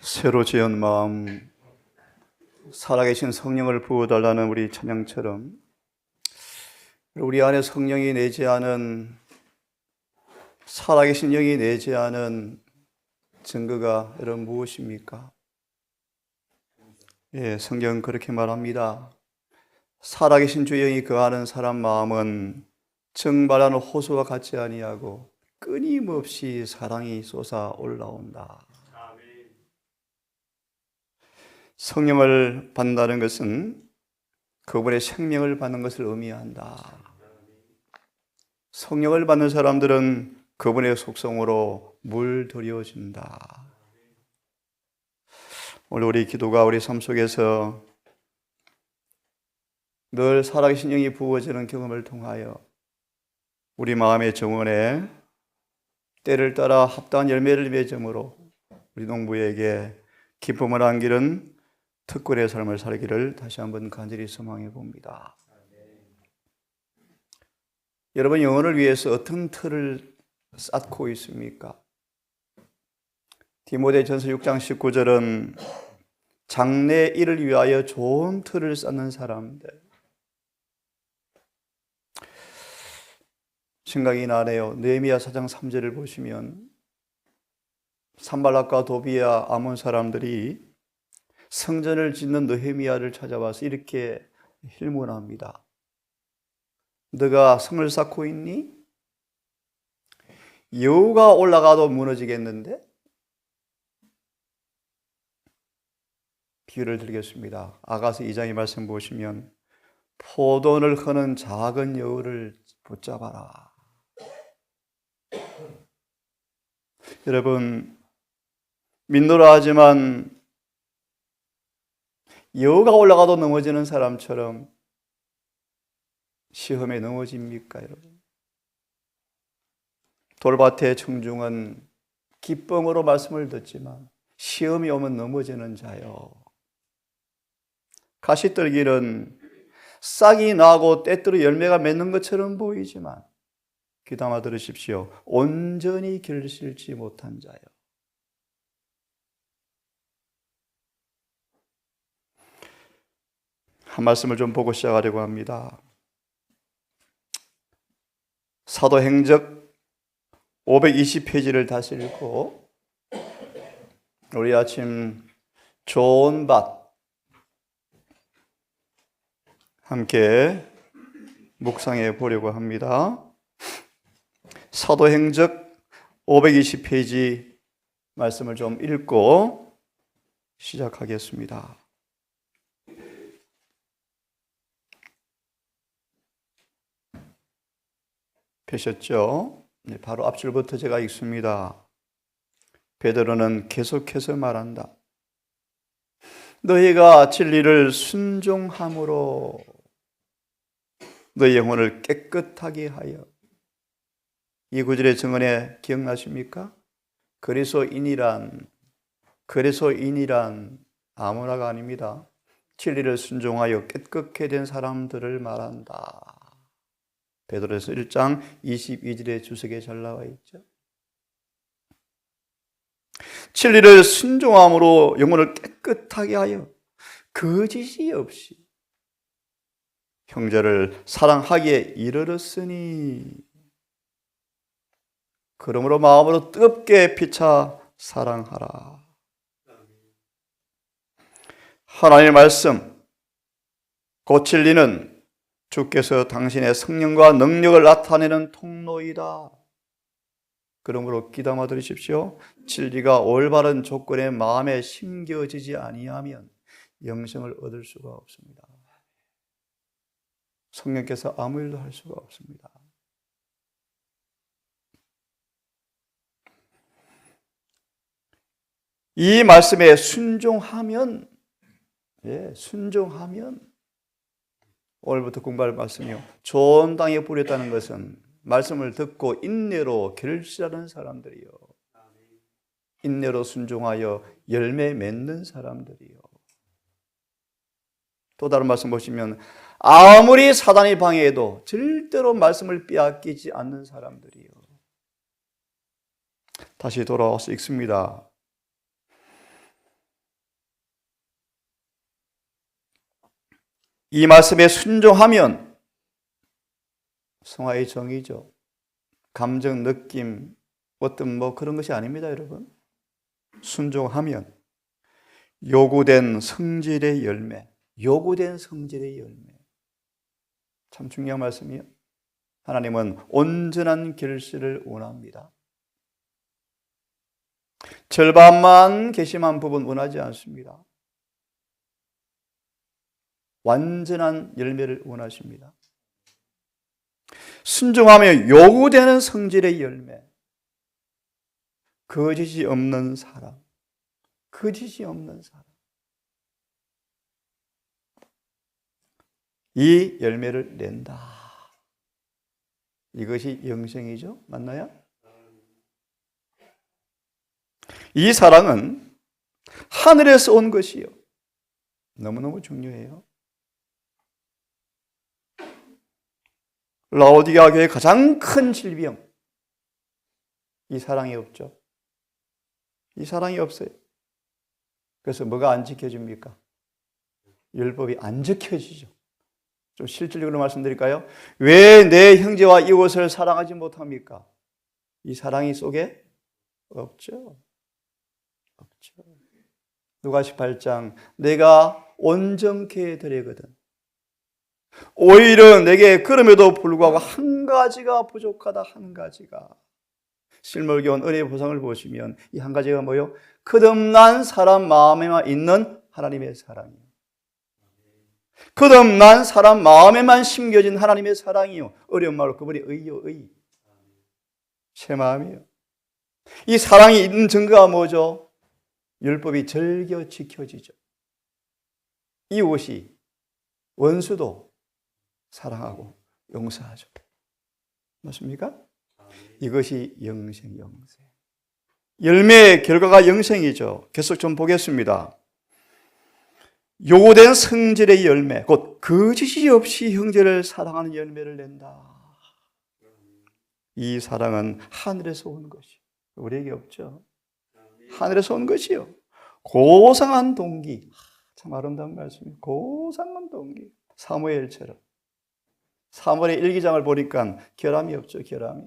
새로 지은 마음, 살아계신 성령을 부어달라는 우리 찬양처럼 우리 안에 성령이 내재하는, 살아계신 영이 내재하는 증거가 여러분 무엇입니까? 성경은 그렇게 말합니다. 살아계신 주 영이 거하는 사람 마음은 증발하는 호수와 같지 아니하고 끊임없이 사랑이 솟아 올라온다. 성령을 받는다는 것은 그분의 생명을 받는 것을 의미한다. 성령을 받는 사람들은 그분의 속성으로 물들여진다. 오늘 우리 기도가 우리 삶 속에서 늘 살아계신 영이 부어지는 경험을 통하여 우리 마음의 정원에 때를 따라 합당한 열매를 맺음으로 우리 농부에게 기쁨을 안기는 특권의 삶을 살기를 다시 한번 간절히 소망해 봅니다. 여러분, 영혼을 위해서 어떤 틀을 쌓고 있습니까? 디모데전서 6장 19절은 장래 일을 위하여 좋은 틀을 쌓는 사람들. 생각이 나네요. 느헤미야 4장 3절을 보시면 산발락과 도비야 아몬 사람들이 성전을 짓는 느헤미야를 찾아와서 이렇게 힐문합니다. 너가 성을 쌓고 있니? 여우가 올라가도 무너지겠는데? 비유를 드리겠습니다. 아가서 2장의 말씀 보시면 포도원을 허는 작은 여우를 붙잡아라. 여러분, 믿노라 하지만 여우가 올라가도 넘어지는 사람처럼 시험에 넘어집니까, 여러분? 돌밭의 청중은 기쁨으로 말씀을 듣지만 시험이 오면 넘어지는 자요. 가시떨기는 싹이 나고 때때로 열매가 맺는 것처럼 보이지만 귀담아 들으십시오. 온전히 결실치 못한 자요. 한 말씀을 좀 보고 시작하려고 합니다. 사도행적 520페이지를 다시 읽고 우리 아침 좋은 밭 함께 묵상해 보려고 합니다. 사도행적 520페이지 말씀을 좀 읽고 시작하겠습니다. 펴셨죠? 네, 바로 앞줄부터 제가 읽습니다. 베드로는 계속해서 말한다. 너희가 진리를 순종함으로 너희 영혼을 깨끗하게 하여. 이 구절의 증언에 기억나십니까? 그리스도인이란 아무나가 아닙니다. 진리를 순종하여 깨끗게 된 사람들을 말한다. 베드로서 1장 22절의 주석에 잘 나와 있죠. 진리를 순종함으로 영혼을 깨끗하게 하여 거짓이 없이 형제를 사랑하기에 이르렀으니 그러므로 마음으로 뜨겁게 피차 사랑하라. 하나님의 말씀 곧 진리는 주께서 당신의 성령과 능력을 나타내는 통로이다. 그러므로 귀담아 들으십시오. 진리가 올바른 조건의 마음에 심겨지지 아니하면 영생을 얻을 수가 없습니다. 성령께서 아무 일도 할 수가 없습니다. 이 말씀에 순종하면 오늘부터 공부할 말씀이요. 좋은 땅에 뿌렸다는 것은 말씀을 듣고 인내로 결실하는 사람들이요. 인내로 순종하여 열매 맺는 사람들이요. 또 다른 말씀 보시면 아무리 사단이 방해해도 절대로 말씀을 빼앗기지 않는 사람들이요. 다시 돌아와서 읽습니다. 이 말씀에 순종하면 성화의 정의죠. 감정, 느낌, 어떤 그런 것이 아닙니다, 여러분. 순종하면 요구된 성질의 열매, 요구된 성질의 열매. 참 중요한 말씀이에요. 하나님은 온전한 결실을 원합니다. 절반만 개심한 부분 원하지 않습니다. 완전한 열매를 원하십니다. 순종하며 요구되는 성질의 열매, 거짓이 없는 사람, 거짓이 없는 사람. 이 열매를 낸다. 이것이 영생이죠? 맞나요? 이 사랑은 하늘에서 온 것이요. 너무너무 중요해요. 라오디게아 교회의 가장 큰 질병, 이 사랑이 없죠. 이 사랑이 없어요. 그래서 뭐가 안 지켜집니까? 율법이 안 지켜지죠. 좀 실질적으로 말씀드릴까요? 왜 내 형제와 이웃을 사랑하지 못합니까? 이 사랑이 속에 없죠. 없죠. 누가 18장 내가 온전케 드리거든. 오히려 내게 그럼에도 불구하고 한 가지가 부족하다. 한 가지가. 실물교훈 은혜의 보상을 보시면 이 한 가지가 뭐요? 거듭난 사람 마음에만 있는 하나님의 사랑이에요. 거듭난 사람 마음에만 심겨진 하나님의 사랑이요. 어려운 말로 그분이 의요, 의. 제 마음이에요. 이 사랑이 있는 증거가 뭐죠? 율법이 절겨 지켜지죠. 이웃이, 원수도 사랑하고 용서하죠. 맞습니까? 이것이 영생. 열매의 결과가 영생이죠. 계속 좀 보겠습니다. 요구된 성질의 열매, 곧 거짓이 없이 형제를 사랑하는 열매를 낸다. 이 사랑은 하늘에서 온 것이 우리에게 없죠. 하늘에서 온 것이요. 고상한 동기. 참 아름다운 말씀이에요. 고상한 동기. 사무엘처럼. 사무엘의 일기장을 보니까 결함이 없죠. 결함이.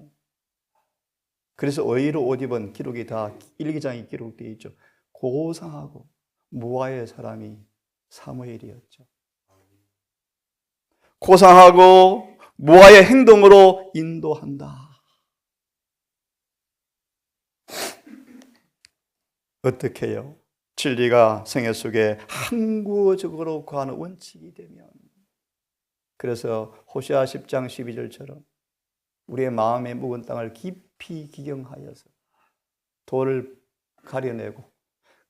그래서 의로 옷 입은 기록이 다 일기장에 기록되어 있죠. 고상하고 무아의 사람이 사무엘이었죠. 고상하고 무아의 행동으로 인도한다. 어떻게 해요? 진리가 생애 속에 항구적으로 구하는 원칙이 되면, 그래서 호세아 10장 12절처럼 우리의 마음에 묵은 땅을 깊이 기경하여서 돌을 가려내고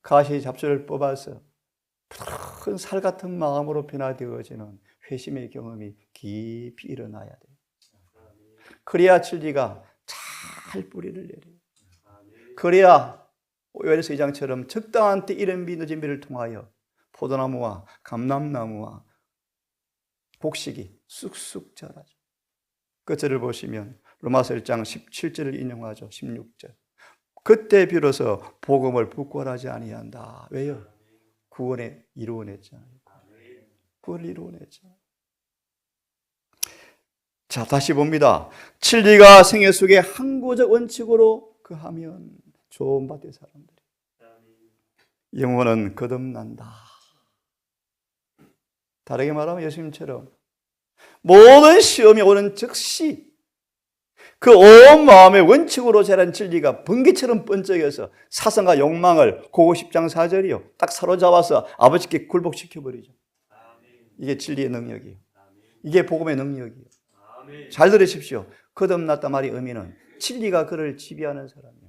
가시 잡초를 뽑아서 큰 살 같은 마음으로 변화되어지는 회심의 경험이 깊이 일어나야 돼요. 그래야 진리가 잘 뿌리를 내려요. 그래야 요엘서 2장처럼 적당한 때 이른 비 늦은 비를 통하여 포도나무와 감람나무와 곡식이 쑥쑥 자라죠. 끝절을 보시면 로마서 1장 17절을 인용하죠. 16절. 그때 비로소 복음을 부끄러워하지 아니한다. 왜요? 구원에 이루어냈잖아요. 구원을 이루어냈잖아요. 자, 다시 봅니다. 진리가 생애 속에 항구적 원칙으로 그하면 좋은 밭의 사람들이 영혼은 거듭난다. 다르게 말하면 예수님처럼 모든 시험이 오는 즉시 그 온 마음의 원칙으로 자란 진리가 번개처럼 번쩍여서 사상과 욕망을 고고 10장 4절이요. 딱 사로잡아서 아버지께 굴복시켜버리죠. 이게 진리의 능력이에요. 이게 복음의 능력이에요. 잘 들으십시오. 거듭났다 말의 의미는 진리가 그를 지배하는 사람이에요.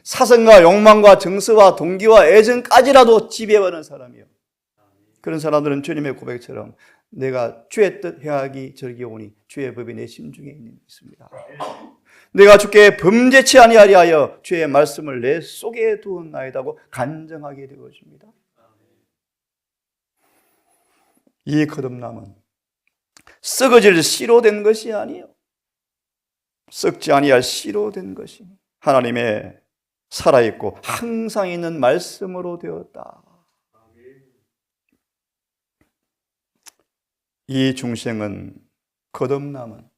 사상과 욕망과 정서와 동기와 애정까지라도 지배하는 사람이에요. 그런 사람들은 주님의 고백처럼 내가 주의 뜻 행하기 즐기오니 주의 법이 내 심중에 있습니다. 내가 주께 범죄치 아니하리하여 주의 말씀을 내 속에 두었나이다고 간증하게 되어집니다. 이 거듭남은 썩어질 씨로 된 것이 아니에요. 썩지 아니할 씨로 된 것이 하나님의 살아있고 항상 있는 말씀으로 되었다. 이 중생은 거듭남은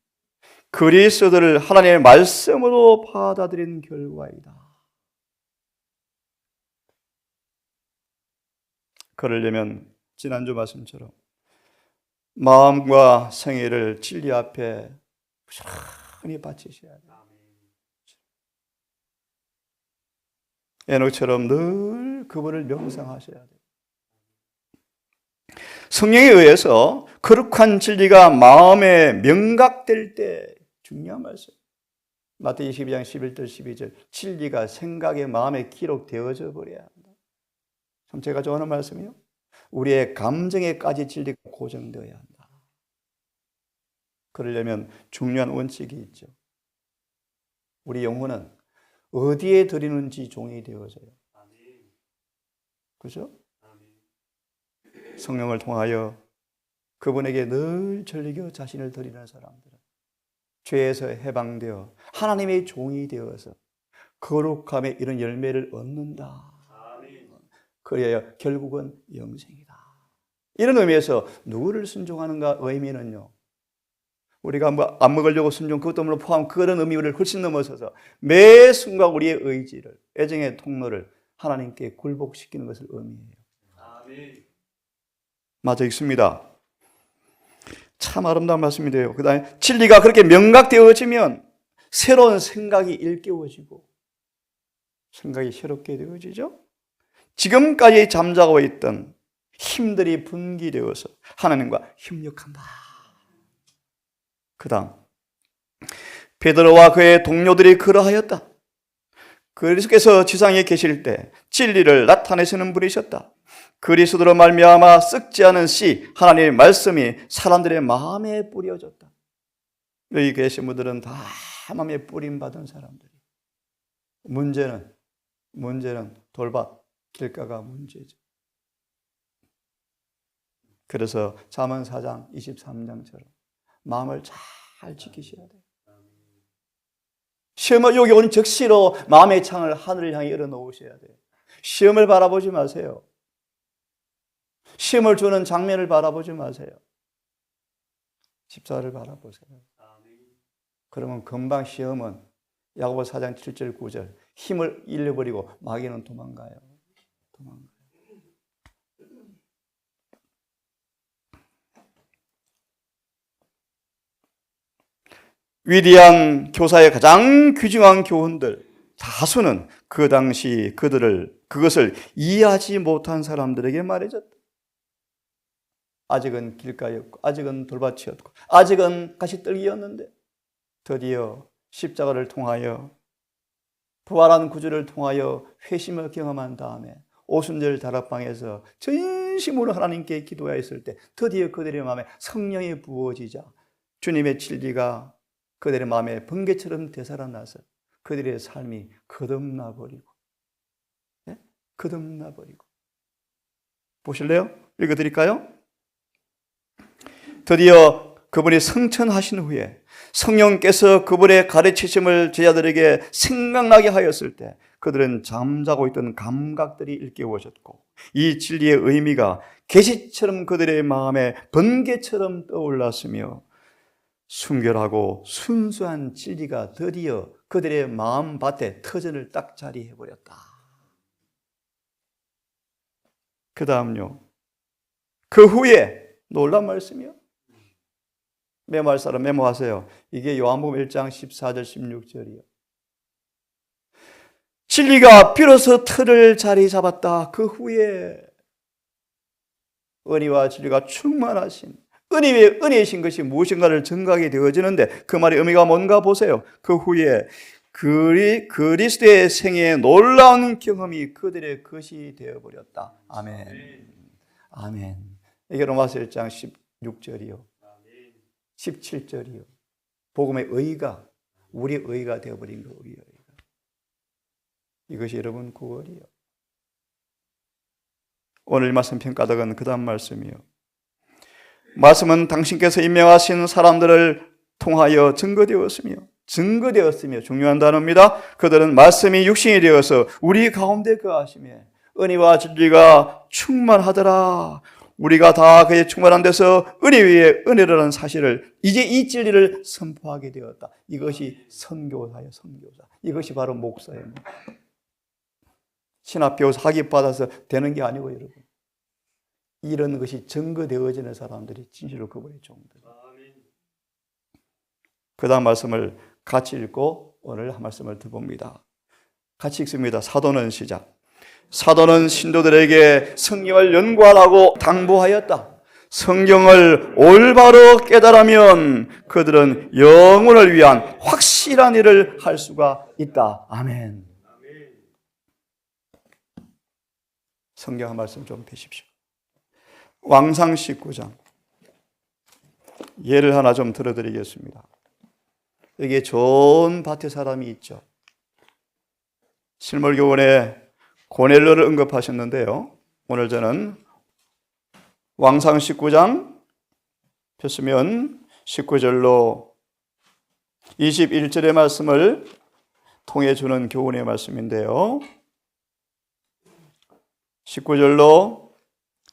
그리스도를 하나님의 말씀으로 받아들인 결과이다. 그러려면 지난주 말씀처럼 마음과 생애를 진리 앞에 부지런히 바치셔야 돼요. 에녹처럼 늘 그분을 명상하셔야 돼요. 성령에 의해서 거룩한 진리가 마음에 명각될 때 중요한 말씀. 마태복음 22장 11절 12절 진리가 생각의 마음에 기록되어져 버려야 한다. 참 제가 좋아하는 말씀이요. 우리의 감정에까지 진리가 고정되어야 한다. 그러려면 중요한 원칙이 있죠. 우리 영혼은 어디에 드리는지 종이 되어져요. 그죠? 성령을 통하여 그분에게 늘 전리겨 자신을 드리는 사람들은 죄에서 해방되어 하나님의 종이 되어서 거룩함의 이런 열매를 얻는다. 그래야 결국은 영생이다. 이런 의미에서 누구를 순종하는가 의미는요, 우리가 뭐 안 먹으려고 순종 그것도 물론 포함 그런 의미를 훨씬 넘어서서 매 순간 우리의 의지를 애정의 통로를 하나님께 굴복시키는 것을 의미해요. 아멘. 맞아 있습니다. 참 아름다운 말씀인데요. 그 다음에 진리가 그렇게 명각되어지면 새로운 생각이 일깨워지고 생각이 새롭게 되어지죠. 지금까지 잠자고 있던 힘들이 분기되어서 하나님과 협력한다. 그 다음 베드로와 그의 동료들이 그러하였다. 그리스도께서 지상에 계실 때 진리를 나타내시는 분이셨다. 그리스도로 말미암아 썩지 않은 씨 하나님의 말씀이 사람들의 마음에 뿌려졌다. 여기 계신 분들은 다 마음에 뿌림받은 사람들이. 문제는 돌밭 길가가 문제죠. 그래서 잠언 4장 23장처럼 마음을 잘 지키셔야 돼요. 시험을 여기 온 즉시로 마음의 창을 하늘을 향해 열어놓으셔야 돼요. 시험을 바라보지 마세요. 시험을 주는 장면을 바라보지 마세요. 십자가를 바라보세요. 그러면 금방 시험은 야고보 4장 7절 9절 힘을 잃어버리고 마귀는 도망가요. 위대한 교사의 가장 귀중한 교훈들 다수는 그 당시 그것을 이해하지 못한 사람들에게 말해졌다. 아직은 길가였고 아직은 돌밭이었고 아직은 가시떨기였는데 드디어 십자가를 통하여 부활한 구주를 통하여 회심을 경험한 다음에 오순절 다락방에서 전심으로 하나님께 기도하였을 때 드디어 그들의 마음에 성령이 부어지자 주님의 진리가 그들의 마음에 번개처럼 되살아나서 그들의 삶이 거듭나버리고 거듭나버리고 보실래요? 읽어드릴까요? 드디어 그분이 성천하신 후에 성령께서 그분의 가르치심을 제자들에게 생각나게 하였을 때 그들은 잠자고 있던 감각들이 일깨워졌고 이 진리의 의미가 계시처럼 그들의 마음에 번개처럼 떠올랐으며 순결하고 순수한 진리가 드디어 그들의 마음밭에 터전을 딱 자리해버렸다. 그 다음요. 그 후에 놀란 말씀이요. 메모할 사람 메모하세요. 이게 요한복음 1장 14절 16절이요. 진리가 비로소 틀을 자리 잡았다. 그 후에 은혜와 진리가 충만하신 은혜이신 것이 무엇인가를 증거하게 되어지는데 그 말의 의미가 뭔가 보세요. 그 후에 그리스도의 생애의 놀라운 경험이 그들의 것이 되어버렸다. 아멘. 아멘. 이게 로마서 1장 16절이요. 17절이요. 복음의 의가 우리의 의가 되어버린 거 우리의 의가. 이것이 여러분 구원이요. 오늘 말씀 평가덕은 그 다음 말씀이요. 말씀은 당신께서 임명하신 사람들을 통하여 증거되었으며 중요한 단어입니다. 그들은 말씀이 육신이 되어서 우리 가운데 거하시며 은혜와 진리가 충만하더라. 우리가 다 그의 충만한 데서 은혜 위에 은혜라는 사실을, 이제 이 진리를 선포하게 되었다. 이것이 선교사예요. 선교사. 이것이 바로 목사예요. 신학교 학위받아서 되는 게 아니고, 여러분, 이런 것이 증거되어지는 사람들이 진실로 그분의 종들. 그 다음 말씀을 같이 읽고 오늘 한 말씀을 들어봅니다. 같이 읽습니다. 사도는 시작. 사도는 신도들에게 성경을 연구하라고 당부하였다. 성경을 올바로 깨달으면 그들은 영혼을 위한 확실한 일을 할 수가 있다. 아멘. 성경 한 말씀 좀 펴십시오. 왕상 19장. 예를 하나 좀 들어드리겠습니다. 여기에 좋은 밭의 사람이 있죠. 실물교훈에 고넬료를 언급하셨는데요. 오늘 저는 왕상 19장 폈으면 19절로 21절의 말씀을 통해 주는 교훈의 말씀인데요. 19절로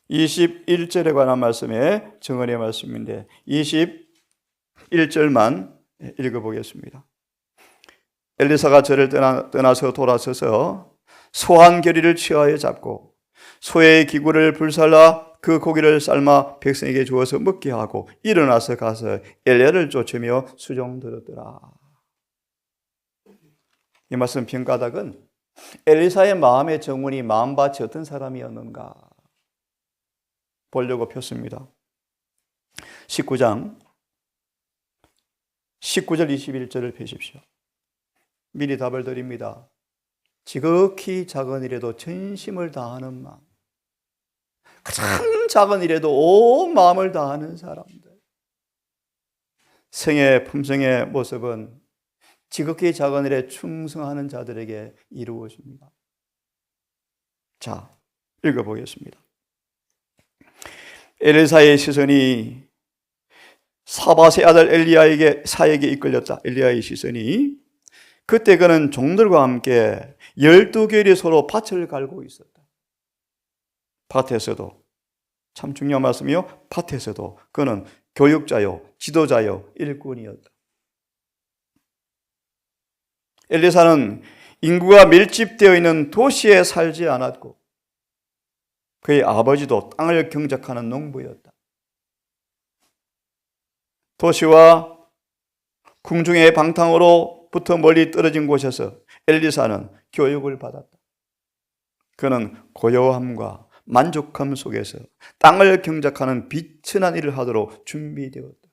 21절에 관한 말씀의 증언의 말씀인데 21절만 읽어보겠습니다. 엘리사가 저를 떠나서 돌아서서 소한 결의를 취하여 잡고 소의 기구를 불살라 그 고기를 삶아 백성에게 주어서 먹게 하고 일어나서 가서 엘리야를 쫓으며 수종들었더라. 이 말씀 평가닥은 엘리사의 마음의 정원이 마음밭이 어떤 사람이었는가 보려고 폈습니다. 19장 19절 21절을 펴십시오. 미리 답을 드립니다. 지극히 작은 일에도 전심을 다하는 마음, 가장 작은 일에도 온 마음을 다하는 사람들, 생의 품성의 모습은 지극히 작은 일에 충성하는 자들에게 이루어집니다. 자, 읽어보겠습니다. 엘리사의 시선이 사밧의 아들 사에게 이끌렸다. 엘리야의 시선이. 그때 그는 종들과 함께 12개월이 서로 밭을 갈고 있었다. 밭에서도, 참 중요한 말씀이요, 밭에서도 그는 교육자요, 지도자요, 일꾼이었다. 엘리사는 인구가 밀집되어 있는 도시에 살지 않았고 그의 아버지도 땅을 경작하는 농부였다. 도시와 궁중의 방탕으로부터 멀리 떨어진 곳에서 엘리사는 교육을 받았다. 그는 고요함과 만족함 속에서 땅을 경작하는 비천한 일을 하도록 준비되었다.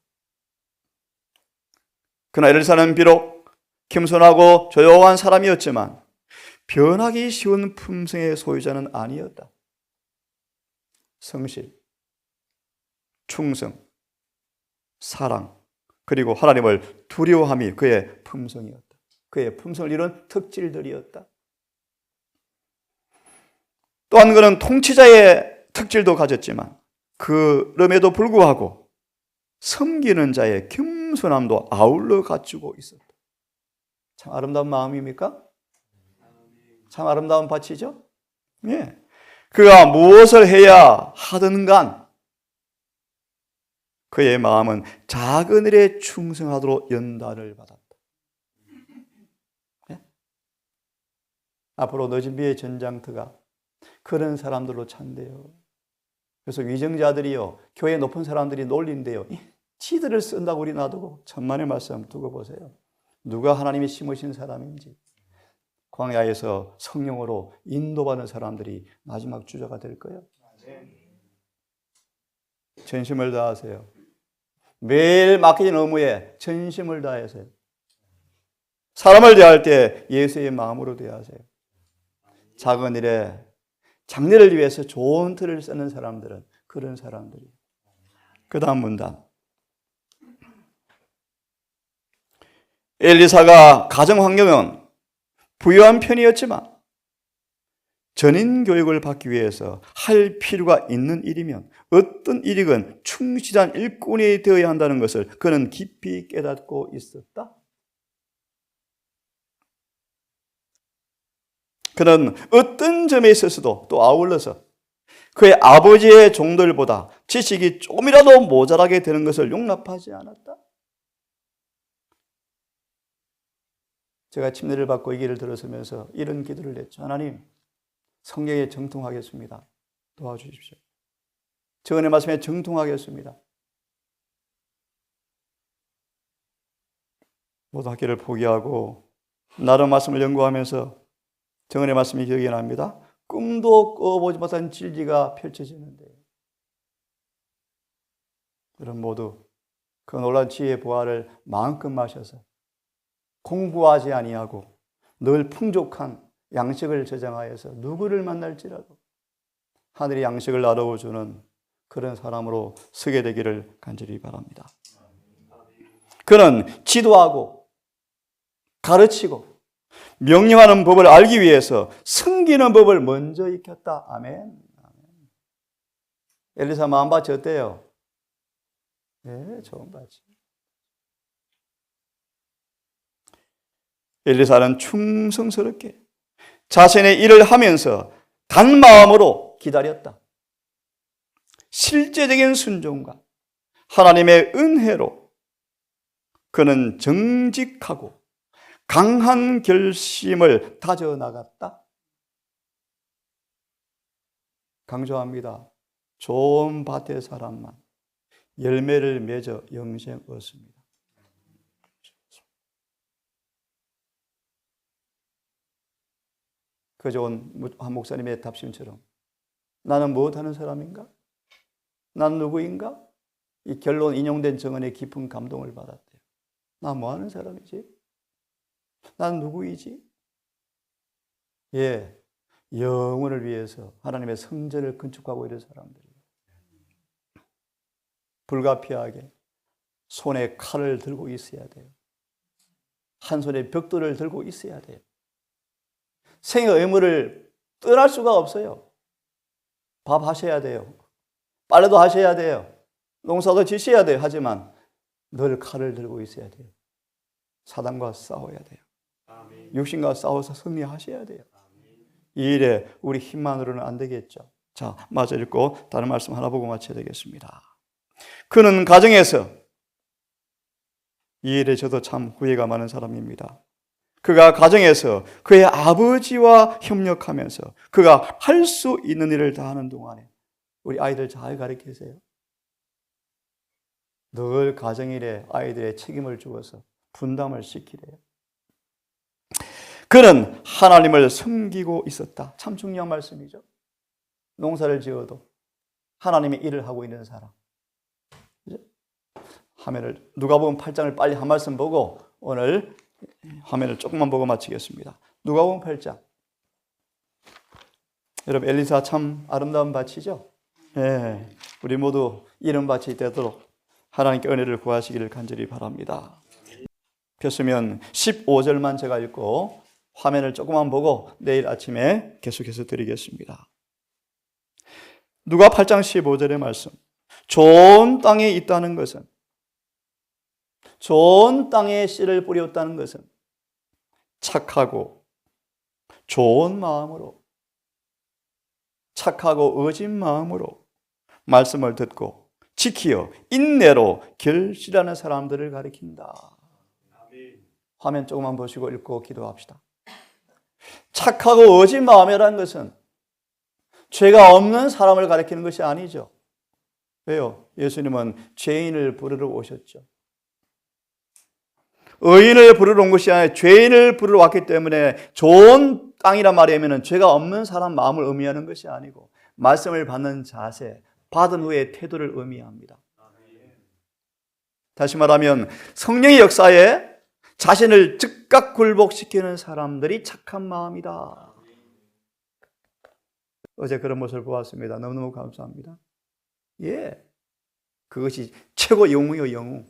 그러나 엘리사는 비록 겸손하고 조용한 사람이었지만 변하기 쉬운 품성의 소유자는 아니었다. 성실, 충성, 사랑, 그리고 하나님을 두려워함이 그의 품성이었다. 그의 품성을 이룬 특질들이었다. 또한 그는 통치자의 특질도 가졌지만 그럼에도 불구하고 섬기는 자의 겸손함도 아울러 갖추고 있었다. 참 아름다운 마음입니까? 참 아름다운 밭이죠? 예. 그가 무엇을 해야 하든 간 그의 마음은 작은 일에 충성하도록 연단을 받았다. 예? 앞으로 늦은 비의 전장터가 그런 사람들로 찬대요. 그래서 위정자들이요, 교회 높은 사람들이 놀린대요. 지들을 쓴다고 우리 놔두고. 천만의 말씀 두고 보세요. 누가 하나님이 심으신 사람인지. 광야에서 성령으로 인도받는 사람들이 마지막 주자가 될 거예요. 전심을 다하세요. 매일 맡겨진 업무에 전심을 다하세요. 사람을 대할 때 예수의 마음으로 대하세요. 작은 일에 장래를 위해서 좋은 틀을 쓰는 사람들은 그런 사람들이에요. 그 다음 문단. 엘리사가 가정 환경은 부유한 편이었지만 전인 교육을 받기 위해서 할 필요가 있는 일이면 어떤 일이건 충실한 일꾼이 되어야 한다는 것을 그는 깊이 깨닫고 있었다. 그는 어떤 점에 있어서도 또 아울러서 그의 아버지의 종들보다 지식이 조금이라도 모자라게 되는 것을 용납하지 않았다. 제가 침례를 받고 이 길을 들었으면서 이런 기도를 했죠. 하나님, 성경에 정통하겠습니다. 도와주십시오. 정언의 말씀에 정통하겠습니다. 모든 학교를 포기하고 나름 말씀을 연구하면서 정언의 말씀이 기억이 납니다. 꿈도 꿔보지 못한 진리가 펼쳐지는데요. 여러분 모두 그 놀라운 지혜의 보화를 마음껏 마셔서 공부하지 아니하고 늘 풍족한 양식을 저장하여서 누구를 만날지라도 하늘의 양식을 나눠주는 그런 사람으로 서게 되기를 간절히 바랍니다. 그는 지도하고 가르치고 명령하는 법을 알기 위해서 섬기는 법을 먼저 익혔다. 아멘. 엘리사 마음밭이 어때요? 네, 좋은 밭이. 엘리사는 충성스럽게 자신의 일을 하면서 단 마음으로 기다렸다. 실제적인 순종과 하나님의 은혜로 그는 정직하고 강한 결심을 다져나갔다. 강조합니다. 좋은 밭의 사람만 열매를 맺어 영생 얻습니다. 그 좋은 한 목사님의 답심처럼 나는 무엇하는 사람인가? 난 누구인가? 이 결론 인용된 정언에 깊은 감동을 받았대요. 나 뭐하는 사람이지? 난 누구이지? 예, 영혼을 위해서 하나님의 성전을 건축하고 있는 사람들이에요. 불가피하게 손에 칼을 들고 있어야 돼요. 한 손에 벽돌을 들고 있어야 돼요. 생의 의무를 떠날 수가 없어요. 밥 하셔야 돼요. 빨래도 하셔야 돼요. 농사도 지셔야 돼요. 하지만 늘 칼을 들고 있어야 돼요. 사단과 싸워야 돼요. 육신과 싸워서 승리하셔야 돼요. 이 일에 우리 힘만으로는 안 되겠죠. 자, 마저 읽고 다른 말씀 하나 보고 마쳐야 되겠습니다. 그는 가정에서 이 일에 저도 참 후회가 많은 사람입니다. 그가 가정에서 그의 아버지와 협력하면서 그가 할 수 있는 일을 다 하는 동안에 우리 아이들 잘 가르치세요. 늘 가정일에 아이들의 책임을 주어서 분담을 시키래요. 그는 하나님을 섬기고 있었다. 참 중요한 말씀이죠. 농사를 지어도 하나님의 일을 하고 있는 사람. 화면을 누가복음 8장을 빨리 한 말씀 보고 오늘 화면을 조금만 보고 마치겠습니다. 누가복음 8장. 여러분 엘리사 참 아름다운 밭이죠? 네, 우리 모두 이런 밭이 되도록 하나님께 은혜를 구하시기를 간절히 바랍니다. 폈으면 15절만 제가 읽고 화면을 조금만 보고 내일 아침에 계속해서 드리겠습니다. 누가 8장 15절의 말씀. 좋은 땅에 있다는 것은, 좋은 땅에 씨를 뿌렸다는 것은 착하고 좋은 마음으로, 착하고 의진 마음으로 말씀을 듣고 지키어 인내로 결실하는 사람들을 가리킨다. 화면 조금만 보시고 읽고 기도합시다. 착하고 의진 마음이라는 것은 죄가 없는 사람을 가리키는 것이 아니죠. 왜요? 예수님은 죄인을 부르러 오셨죠. 의인을 부르러 온 것이 아니라 죄인을 부르러 왔기 때문에 좋은 땅이란 말이면 죄가 없는 사람 마음을 의미하는 것이 아니고 말씀을 받는 자세, 받은 후의 태도를 의미합니다. 다시 말하면 성령의 역사에 자신을 즉각 굴복시키는 사람들이 착한 마음이다. 어제 그런 모습을 보았습니다. 너무너무 감사합니다. 예, 그것이 최고 영웅이요, 영웅.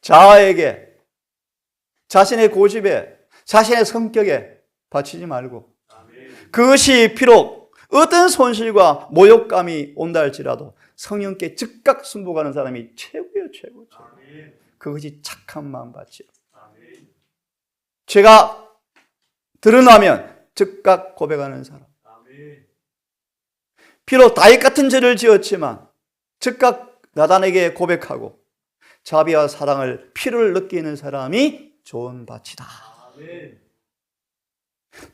자아에게, 자신의 고집에, 자신의 성격에 바치지 말고 그것이 비록 어떤 손실과 모욕감이 온다 할지라도 성령께 즉각 순복하는 사람이 최고예요, 최고. 그것이 착한 마음밭이요. 죄가 드러나면 즉각 고백하는 사람. 비록 다윗 같은 죄를 지었지만 즉각 나단에게 고백하고 자비와 사랑을 피를 느끼는 사람이 좋은 밭이다.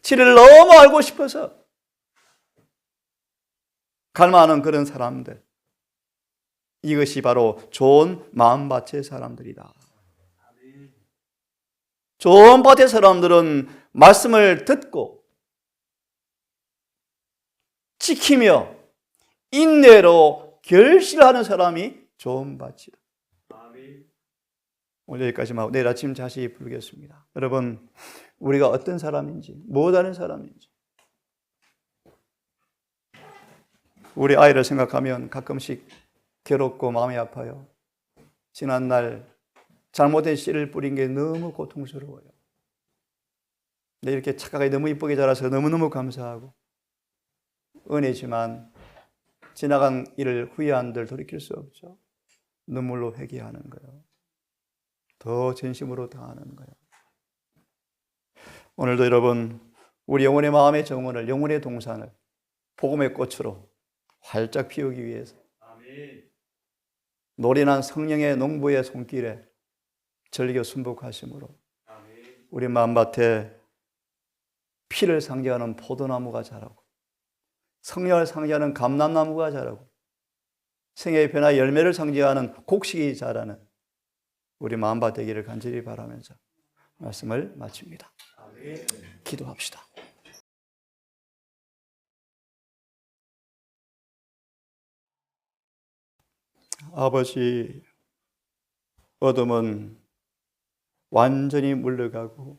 진리를 너무 알고 싶어서 갈망하는 그런 사람들, 이것이 바로 좋은 마음밭의 사람들이다. 좋은 밭의 사람들은 말씀을 듣고 지키며 인내로 결실하는 사람이 좋은 밭이다. 오늘 여기까지만 하고 내일 아침 다시 부르겠습니다. 여러분, 우리가 어떤 사람인지, 무엇하는 사람인지, 우리 아이를 생각하면 가끔씩 괴롭고 마음이 아파요. 지난날 잘못된 씨를 뿌린 게 너무 고통스러워요. 근데 이렇게 착하게 너무 이쁘게 자라서 너무너무 감사하고 은혜지만 지나간 일을 후회한들 돌이킬 수 없죠. 눈물로 회개하는 거예요. 더 진심으로 당하는 거예요. 오늘도 여러분, 우리 영혼의 마음의 정원을, 영혼의 동산을 복음의 꽃으로 활짝 피우기 위해서 노련한 성령의 농부의 손길에 절겨 순복하심으로 우리 마음밭에 피를 상징하는 포도나무가 자라고 성령을 상징하는 감람나무가 자라고 생애의 변화 열매를 상징하는 곡식이 자라는 우리 마음밭 되기를 간절히 바라면서 말씀을 마칩니다. 기도합시다. 아버지, 어둠은 완전히 물러가고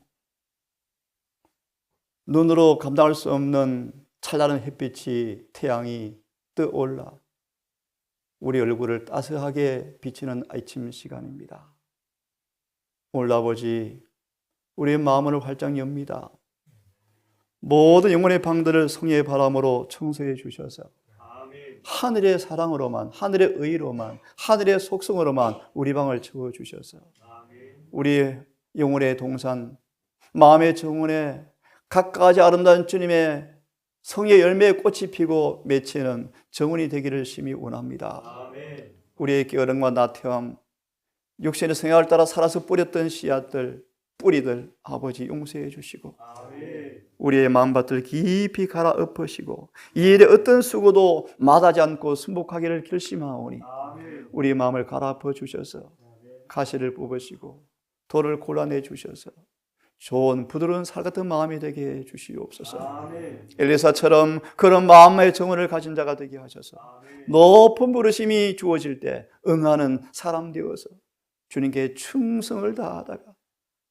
눈으로 감당할 수 없는 찬란한 햇빛이, 태양이 떠올라 우리 얼굴을 따스하게 비치는 아침 시간입니다. 오늘 아버지, 우리의 마음을 활짝 엽니다. 모든 영혼의 방들을 성령의 바람으로 청소해 주셔서 하늘의 사랑으로만, 하늘의 의로만, 하늘의 속성으로만 우리 방을 채워주셔서 우리 영혼의 동산, 마음의 정원에 각가지 아름다운 주님의 성의 열매의 꽃이 피고 맺히는 정원이 되기를 심히 원합니다. 우리의 게으름과 나태함, 육신의 성향을 따라 살아서 뿌렸던 씨앗들, 뿌리들 아버지 용서해 주시고 우리의 마음밭을 깊이 갈아 엎으시고 이 일에 어떤 수고도 마다하지 않고 순복하기를 결심하오니 우리의 마음을 갈아 엎어 주셔서 가시를 뽑으시고 돌을 골라내 주셔서 좋은 부드러운 살 같은 마음이 되게 해 주시옵소서. 엘리사처럼 그런 마음의 정원을 가진 자가 되게 하셔서 높은 부르심이 주어질 때 응하는 사람 되어서 주님께 충성을 다하다가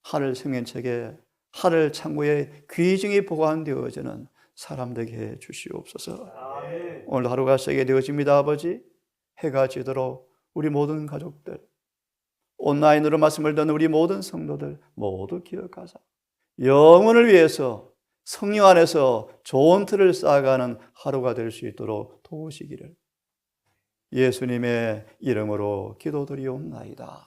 하늘 생명책에 하늘 창고에 귀중히 보관되어지는 사람 되게 해 주시옵소서. 오늘 하루가 새게 되어집니다. 아버지, 해가 지도록 우리 모든 가족들, 온라인으로 말씀을 듣는 우리 모든 성도들 모두 기억하사 영혼을 위해서 성령 안에서 좋은 틀을 쌓아가는 하루가 될 수 있도록 도우시기를 예수님의 이름으로 기도드리옵나이다.